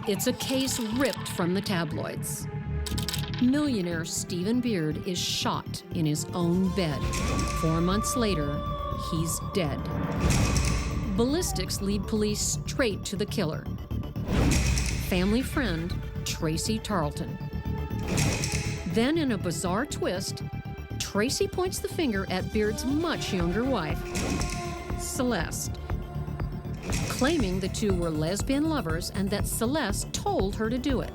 It's a case ripped from the tabloids. Millionaire Stephen Beard is shot in his own bed. 4 months later, he's dead. Ballistics lead police straight to the killer. Family friend, Tracy Tarlton. Then, in a bizarre twist, Tracy points the finger at Beard's much younger wife, Celeste, claiming the two were lesbian lovers and that Celeste told her to do it.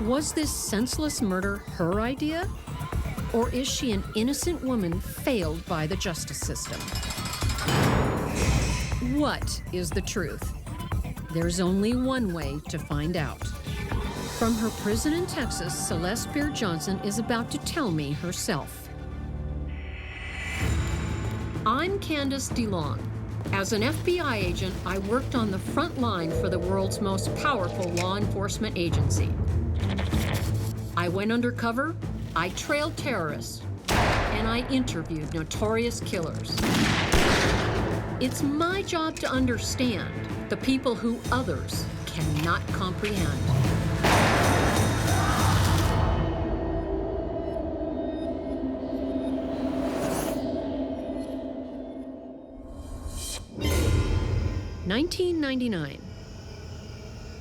Was this senseless murder her idea? Or is she an innocent woman failed by the justice system? What is the truth? There's only one way to find out. From her prison in Texas, Celeste Beard Johnson is about to tell me herself. I'm Candice DeLong. As an FBI agent, I worked on the front line for the world's most powerful law enforcement agency. I went undercover, I trailed terrorists, and I interviewed notorious killers. It's my job to understand the people who others cannot comprehend. (1999),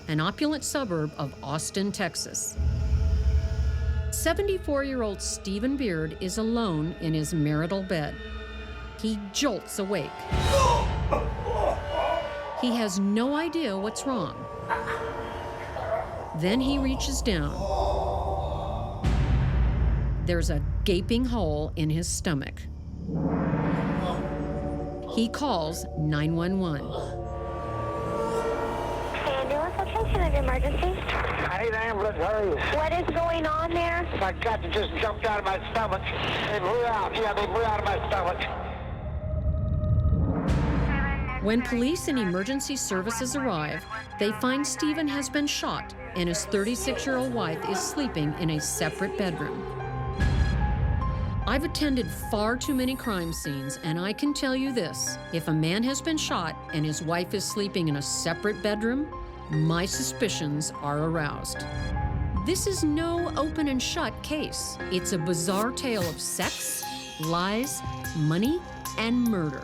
an opulent suburb of Austin, Texas. 74-year-old Stephen Beard is alone in his marital bed. He jolts awake. He has no idea what's wrong. Then he reaches down. There's a gaping hole in his stomach. He calls 911. Ambulance location of emergency. I need an ambulance, hurry. What is going on there? My gut just jumped out of my stomach. They blew out. Yeah, they blew out of my stomach. When police and emergency services arrive, they find Stephen has been shot and his 36-year-old wife is sleeping in a separate bedroom. I've attended far too many crime scenes, and I can tell you this: if a man has been shot and his wife is sleeping in a separate bedroom, my suspicions are aroused. This is no open and shut case. It's a bizarre tale of sex, lies, money, and murder.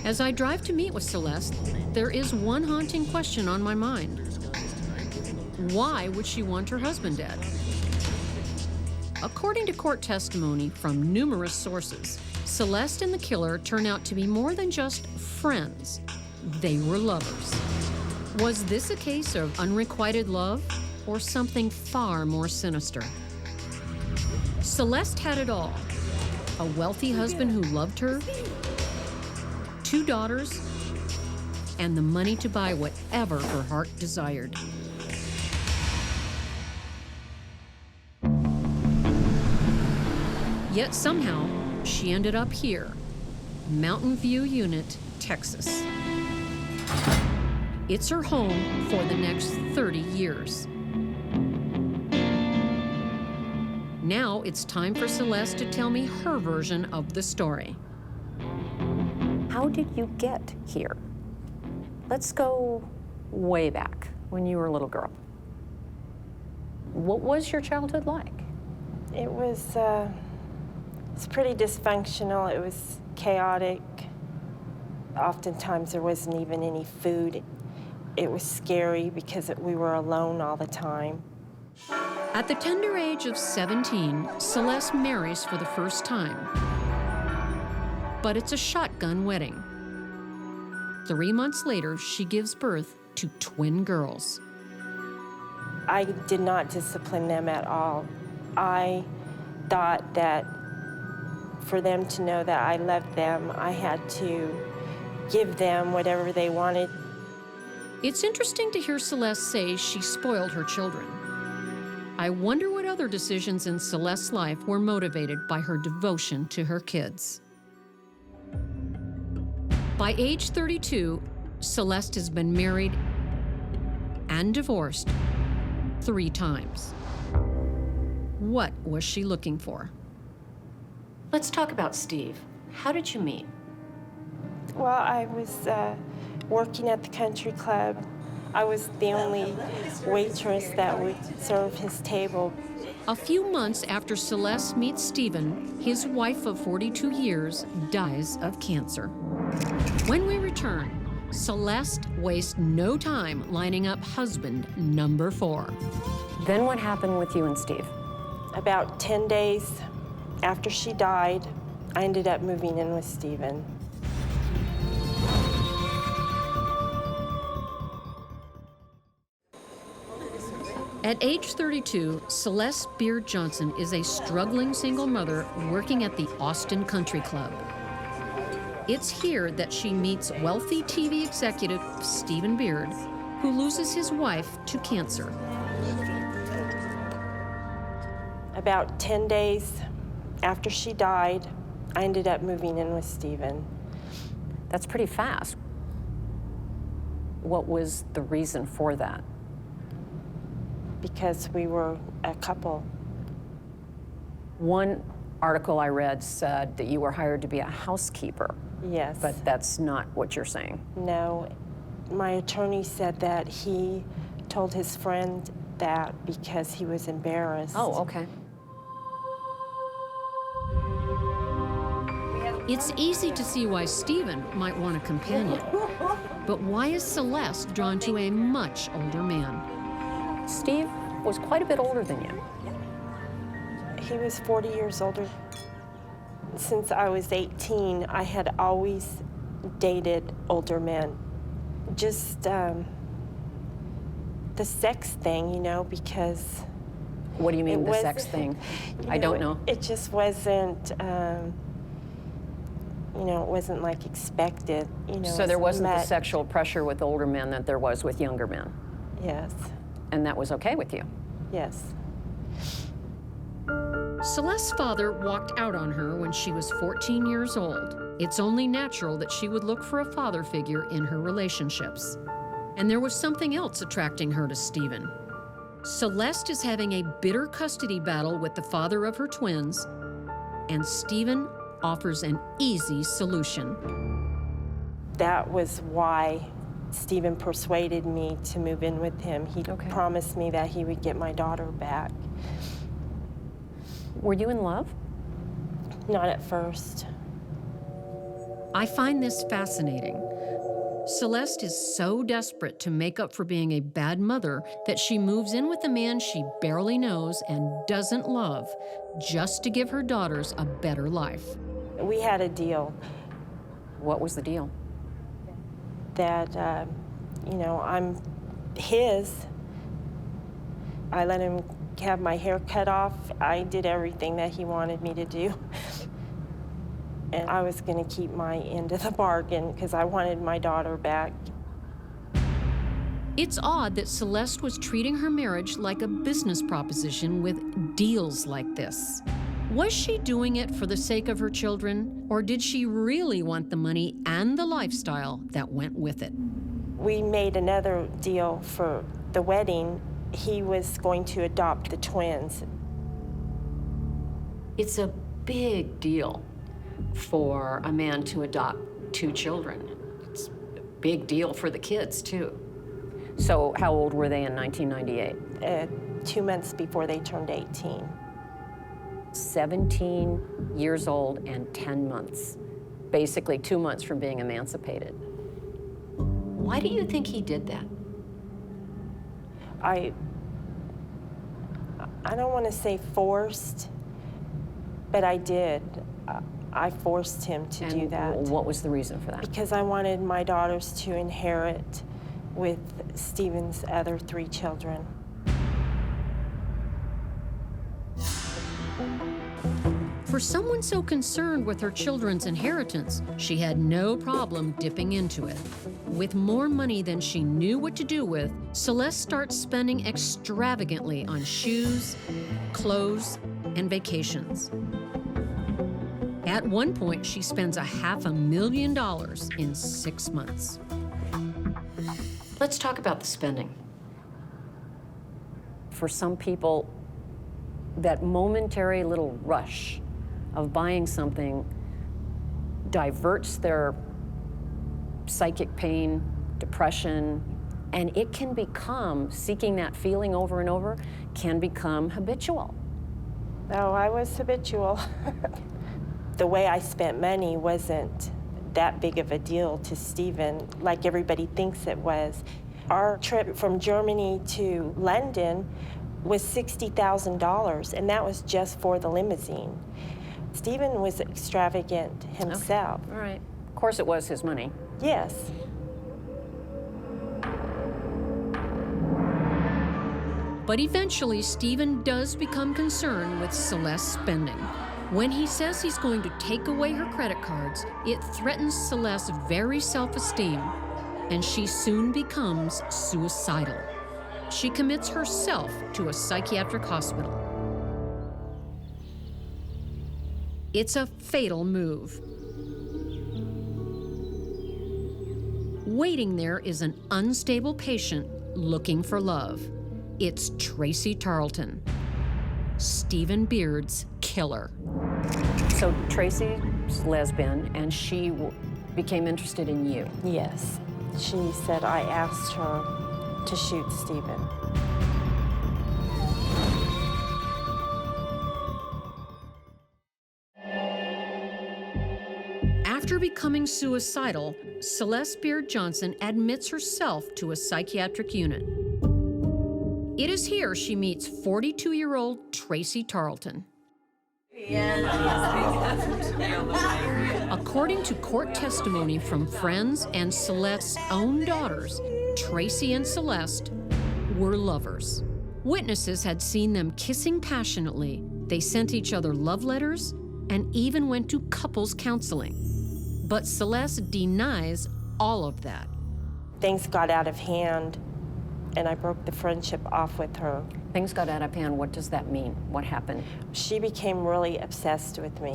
As I drive to meet with Celeste, there is one haunting question on my mind. Why would she want her husband dead? According to court testimony from numerous sources, Celeste and the killer turn out to be more than just friends. They were lovers. Was this a case of unrequited love or something far more sinister? Celeste had it all: a wealthy husband who loved her, 2 daughters, and the money to buy whatever her heart desired. Yet somehow, she ended up here, Mountain View Unit, Texas. It's her home for the next 30 years. Now it's time for Celeste to tell me her version of the story. How did you get here? Let's go way back when you were a little girl. What was your childhood like? It was it's pretty dysfunctional. It was chaotic. Oftentimes there wasn't even any food. It was scary because we were alone all the time. At the tender age of 17, Celeste marries for the first time. But it's a shotgun wedding. 3 months later, she gives birth to twin girls. I did not discipline them at all. I thought that for them to know that I loved them, I had to give them whatever they wanted. It's interesting to hear Celeste say she spoiled her children. I wonder what other decisions in Celeste's life were motivated by her devotion to her kids. By age 32, Celeste has been married and divorced 3 times. What was she looking for? Let's talk about Steve. How did you meet? Well, I was working at the country club. I was the only waitress that would serve his table. A few months after Celeste meets Stephen, his wife of 42 years dies of cancer. When we return, Celeste wastes no time lining up husband number 4. Then what happened with you and Steve? About 10 days after she died, I ended up moving in with Stephen. At age 32, Celeste Beard Johnson is a struggling single mother working at the Austin Country Club. It's here that she meets wealthy TV executive Stephen Beard, who loses his wife to cancer. About 10 days after she died, I ended up moving in with Stephen. That's pretty fast. What was the reason for that? Because we were a couple. One article I read said that you were hired to be a housekeeper. Yes. But that's not what you're saying. No. My attorney said that he told his friend that because he was embarrassed. Oh, okay. It's easy to see why Stephen might want a companion. But why is Celeste drawn to a much older man? Steve was quite a bit older than you. He was 40 years older. Since I was 18, I had always dated older men. Just the sex thing, you know, because... What do you mean, the sex thing? I don't know. It just wasn't, you know, it wasn't like expected, you know. So there wasn't the sexual pressure with older men that there was with younger men? Yes. And that was okay with you? Yes. Celeste's father walked out on her when she was 14 years old. It's only natural that she would look for a father figure in her relationships. And there was something else attracting her to Stephen. Celeste is having a bitter custody battle with the father of her twins, and Stephen offers an easy solution. That was why Stephen persuaded me to move in with him. He promised me that he would get my daughter back. Were you in love? Not at first. I find this fascinating. Celeste is so desperate to make up for being a bad mother that she moves in with a man she barely knows and doesn't love, just to give her daughters a better life. We had a deal. What was the deal? That, you know, I'm his. I let him have my hair cut off. I did everything that he wanted me to do. And I was going to keep my end of the bargain because I wanted my daughter back. It's odd that Celeste was treating her marriage like a business proposition with deals like this. Was she doing it for the sake of her children, or did she really want the money and the lifestyle that went with it? We made another deal for the wedding. He was going to adopt the twins. It's a big deal for a man to adopt 2 children. It's a big deal for the kids, too. So how old were they in 1998? 2 months before they turned 18. 17 years old and 10 months. Basically 2 months from being emancipated. Why do you think he did that? I don't want to say forced, but I did. I forced him to do that. What was the reason for that? Because I wanted my daughters to inherit with Stephen's other 3 children. For someone so concerned with her children's inheritance, she had no problem dipping into it. With more money than she knew what to do with, Celeste starts spending extravagantly on shoes, clothes, and vacations. At one point, she spends $500,000 in 6 months. Let's talk about the spending. For some people, that momentary little rush of buying something diverts their psychic pain, depression, and it can become, seeking that feeling over and over, can become habitual. Oh, I was habitual. The way I spent money wasn't that big of a deal to Stephen, like everybody thinks it was. Our trip from Germany to London was $60,000, and that was just for the limousine. Stephen was extravagant himself. Okay. All right. Of course it was his money. Yes. But eventually, Stephen does become concerned with Celeste's spending. When he says he's going to take away her credit cards, it threatens Celeste's very self-esteem, and she soon becomes suicidal. She commits herself to a psychiatric hospital. It's a fatal move. Waiting there is an unstable patient looking for love. It's Tracy Tarlton, Stephen Beard's killer. So Tracy's lesbian, and she became interested in you. Yes. She said I asked her to shoot Stephen. After becoming suicidal, Celeste Beard Johnson admits herself to a psychiatric unit. It is here she meets 42-year-old Tracy Tarlton. According to court testimony from friends and Celeste's own daughters, Tracy and Celeste were lovers. Witnesses had seen them kissing passionately. They sent each other love letters and even went to couples counseling. But Celeste denies all of that. Things got out of hand, and I broke the friendship off with her. Things got out of hand. What does that mean? What happened? She became really obsessed with me.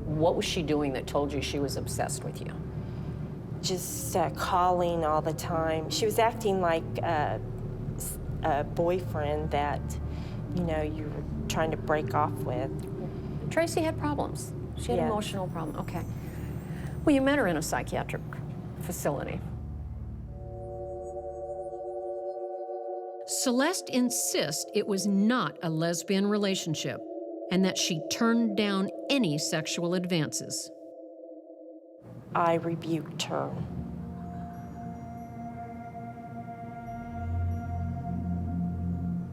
What was she doing that told you she was obsessed with you? Just calling all the time. She was acting like a boyfriend that, you know, you were trying to break off with. Tracy had problems. She had Yes. emotional problems. Okay. Well, you met her in a psychiatric facility. Celeste insists it was not a lesbian relationship and that she turned down any sexual advances. I rebuked her.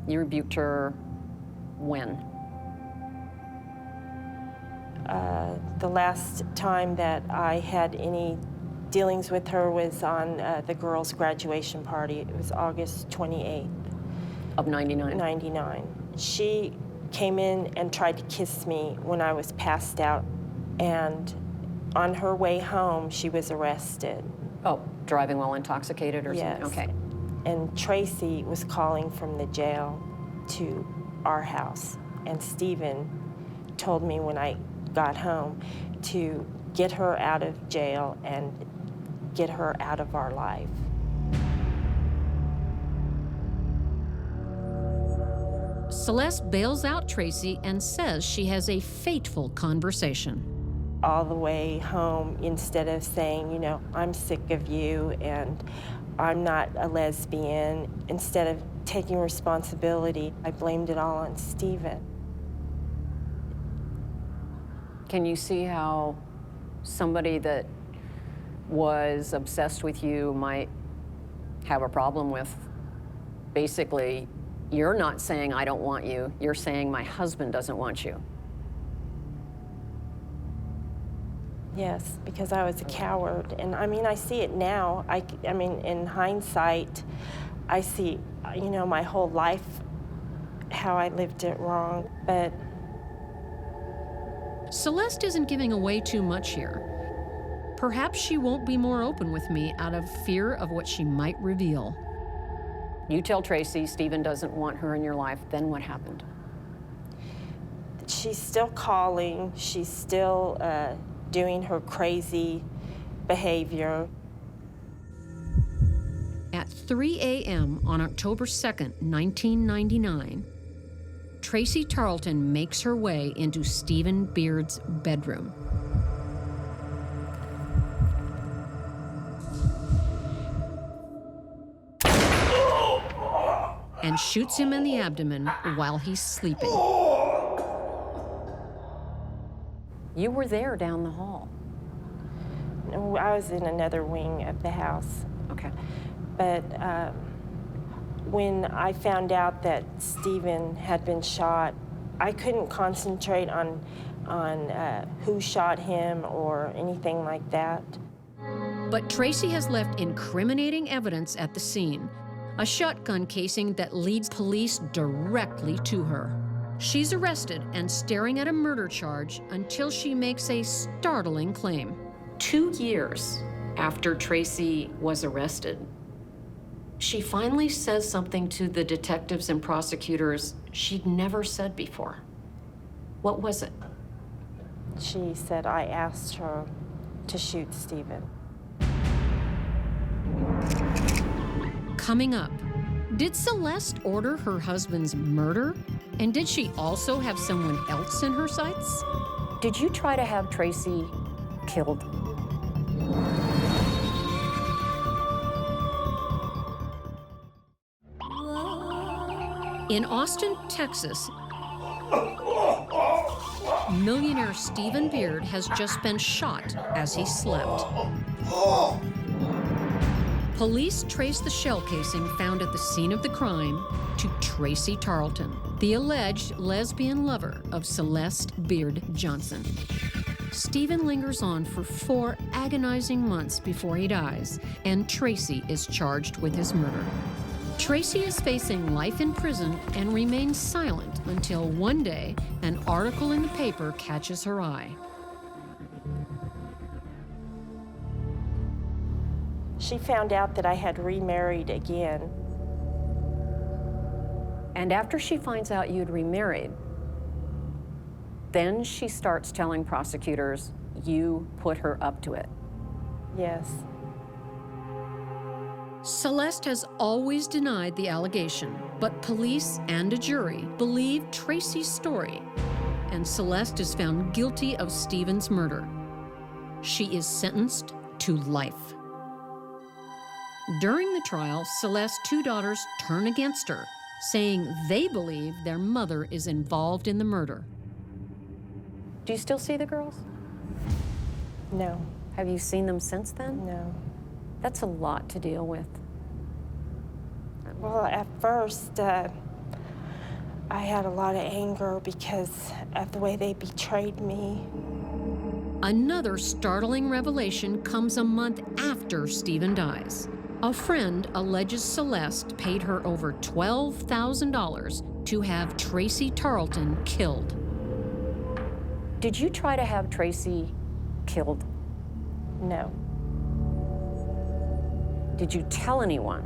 You rebuked her when? The last time that I had any dealings with her was on the girls' graduation party. It was August 28th. Of 99? 99. She came in and tried to kiss me when I was passed out, and on her way home, she was arrested. Oh, driving while intoxicated or Yes. something? Okay. And Tracy was calling from the jail to our house, and Stephen told me when I got home to get her out of jail and get her out of our life. Celeste bails out Tracy and says she has a fateful conversation. All the way home, instead of saying, you know, I'm sick of you and I'm not a lesbian, instead of taking responsibility, I blamed it all on Stephen. Can you see how somebody that was obsessed with you might have a problem with basically, you're not saying I don't want you, you're saying my husband doesn't want you? Yes, because I was a coward. And I mean, I see it now. I mean, in hindsight, I see, you know, my whole life, how I lived it wrong. But Celeste isn't giving away too much here. Perhaps she won't be more open with me out of fear of what she might reveal. You tell Tracy Stephen doesn't want her in your life, then what happened? she's still calling. She's still doing her crazy behavior. At 3 a.m. on October 2nd, 1999, Tracy Tarlton makes her way into Stephen Beard's bedroom. and shoots him in the abdomen while he's sleeping. You were there down the hall. No, I was in another wing of the house. Okay. But when I found out that Stephen had been shot, I couldn't concentrate on who shot him or anything like that. But Tracy has left incriminating evidence at the scene, a shotgun casing that leads police directly to her. She's arrested and staring at a murder charge until she makes a startling claim. 2 years after Tracy was arrested, she finally says something to the detectives and prosecutors she'd never said before. What was it? She said I asked her to shoot Stephen. Coming up, did Celeste order her husband's murder? And did she also have someone else in her sights? Did you try to have Tracy killed? In Austin, Texas, millionaire Stephen Beard has just been shot as he slept. Police trace the shell casing found at the scene of the crime to Tracy Tarlton, the alleged lesbian lover of Celeste Beard Johnson. Stephen lingers on for 4 agonizing months before he dies, and Tracy is charged with his murder. Tracy is facing life in prison and remains silent until one day an article in the paper catches her eye. She found out that I had remarried again. And after she finds out you'd remarried, then she starts telling prosecutors you put her up to it. Yes. Celeste has always denied the allegation, but police and a jury believe Tracy's story, and Celeste is found guilty of Stephen's murder. She is sentenced to life. During the trial, Celeste's 2 daughters turn against her, saying they believe their mother is involved in the murder. Do you still see the girls? No. Have you seen them since then? No. That's a lot to deal with. Well, at first, I had a lot of anger because of the way they betrayed me. Another startling revelation comes a month after Stephen dies. A friend alleges Celeste paid her over $12,000 to have Tracy Tarlton killed. Did you try to have Tracy killed? No. Did you tell anyone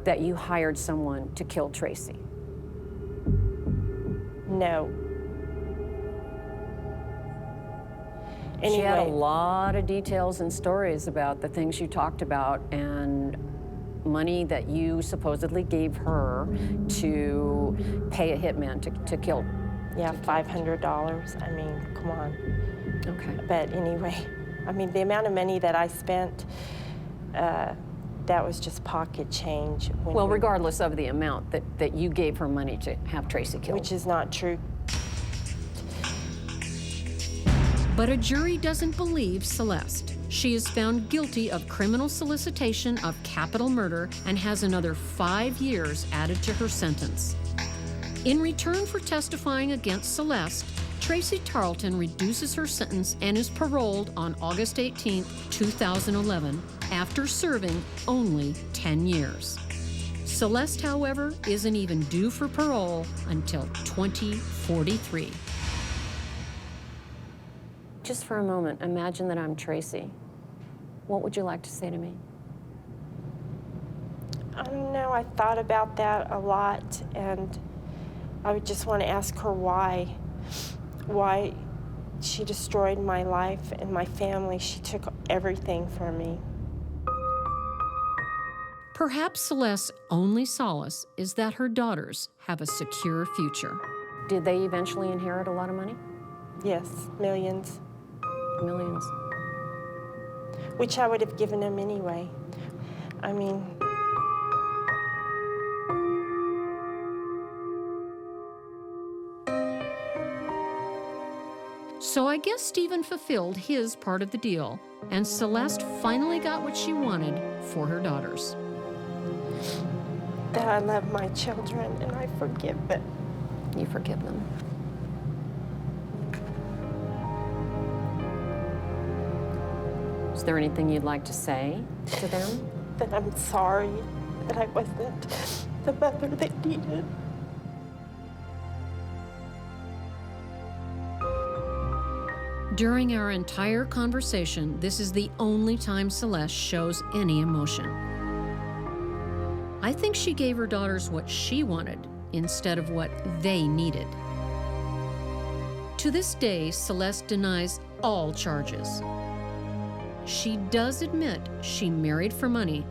that you hired someone to kill Tracy? No. She had a Anyway, lot of details and stories about the things you talked about and money that you supposedly gave her to pay a hitman to kill. yeah, $500. I mean, come on. Okay. But anyway, I mean, the amount of money that I spent, that was just pocket change. Well, regardless of the amount that you gave her money to have Tracy killed. Which is not true. But a jury doesn't believe Celeste. She is found guilty of criminal solicitation of capital murder and has another 5 years added to her sentence. In return for testifying against Celeste, Tracy Tarlton reduces her sentence and is paroled on August 18, 2011, after serving only 10 years. Celeste, however, isn't even due for parole until 2043. Just for a moment, imagine that I'm Tracy. What would you like to say to me? I don't know, I thought about that a lot, and I would just want to ask her why she destroyed my life and my family. She took everything from me. Perhaps Celeste's only solace is that her daughters have a secure future. Did they eventually inherit a lot of money? Yes, millions, Millions. which I would have given them anyway. I mean, So I guess Stephen fulfilled his part of the deal, and Celeste finally got what she wanted for her daughters. That I love my children and I forgive them. You forgive them. Is there anything you'd like to say to them? That I'm sorry that I wasn't the mother they needed. During our entire conversation, this is the only time Celeste shows any emotion. I think she gave her daughters what she wanted instead of what they needed. To this day, Celeste denies all charges. She does admit she married for money,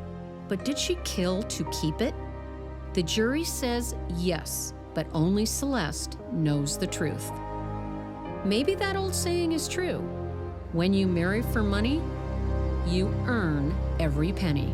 but did she kill to keep it? The jury says yes, but only Celeste knows the truth. Maybe that old saying is true. When you marry for money, you earn every penny.